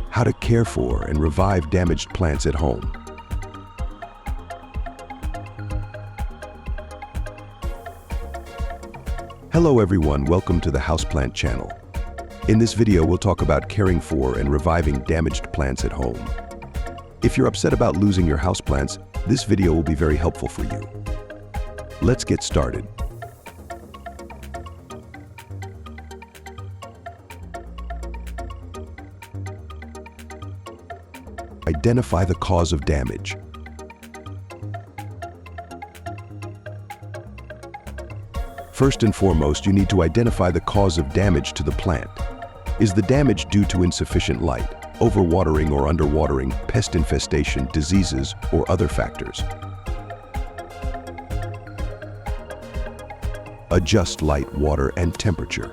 How to care for and revive damaged plants at home. Hello everyone, welcome to the Houseplant channel. In this video, we'll talk about caring for and reviving damaged plants at home. If you're upset about losing your houseplants, this video will be very helpful for you. Let's get started. Identify the cause of damage. First and foremost, you need to identify the cause of damage to the plant. Is the damage due to insufficient light, overwatering or underwatering, pest infestation, diseases, or other factors? Adjust light, water, and temperature.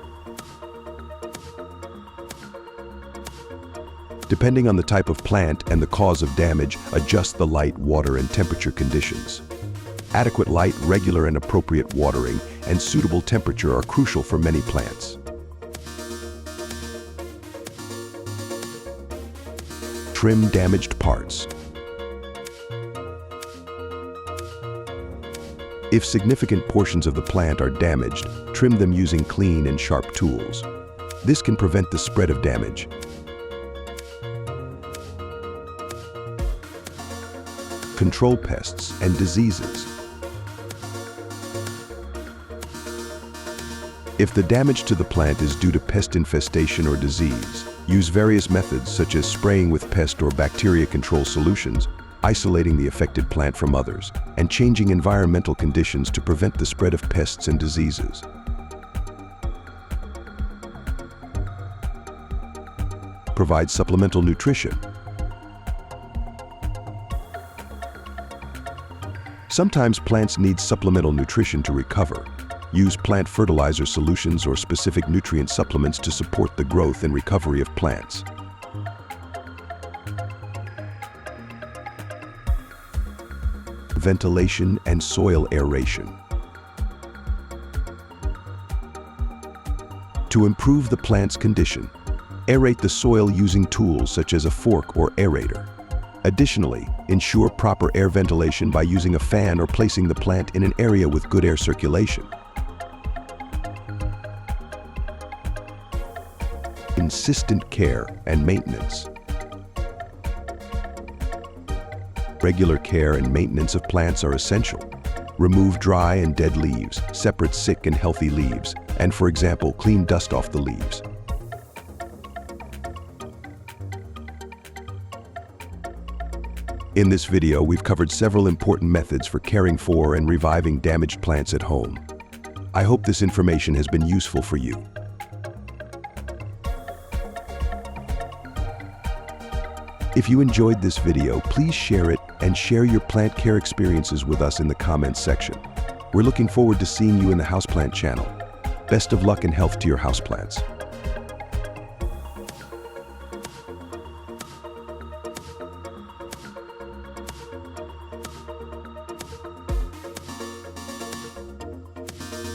Depending on the type of plant and the cause of damage, adjust the light, water, and temperature conditions. Adequate light, regular and appropriate watering, and suitable temperature are crucial for many plants. Trim damaged parts. If significant portions of the plant are damaged, trim them using clean and sharp tools. This can prevent the spread of damage. Control pests and diseases. If the damage to the plant is due to pest infestation or disease, use various methods such as spraying with pest or bacteria control solutions, isolating the affected plant from others, and changing environmental conditions to prevent the spread of pests and diseases. Provide supplemental nutrition. Sometimes plants need supplemental nutrition to recover. Use plant fertilizer solutions or specific nutrient supplements to support the growth and recovery of plants. Ventilation and soil aeration. To improve the plant's condition, aerate the soil using tools such as a fork or aerator. Additionally, ensure proper air ventilation by using a fan or placing the plant in an area with good air circulation. Consistent care and maintenance. Regular care and maintenance of plants are essential. Remove dry and dead leaves, separate sick and healthy leaves, and for example, clean dust off the leaves. In this video, we've covered several important methods for caring for and reviving damaged plants at home. I hope this information has been useful for you. If you enjoyed this video, please share it and share your plant care experiences with us in the comments section. We're looking forward to seeing you in the Houseplant channel. Best of luck and health to your houseplants.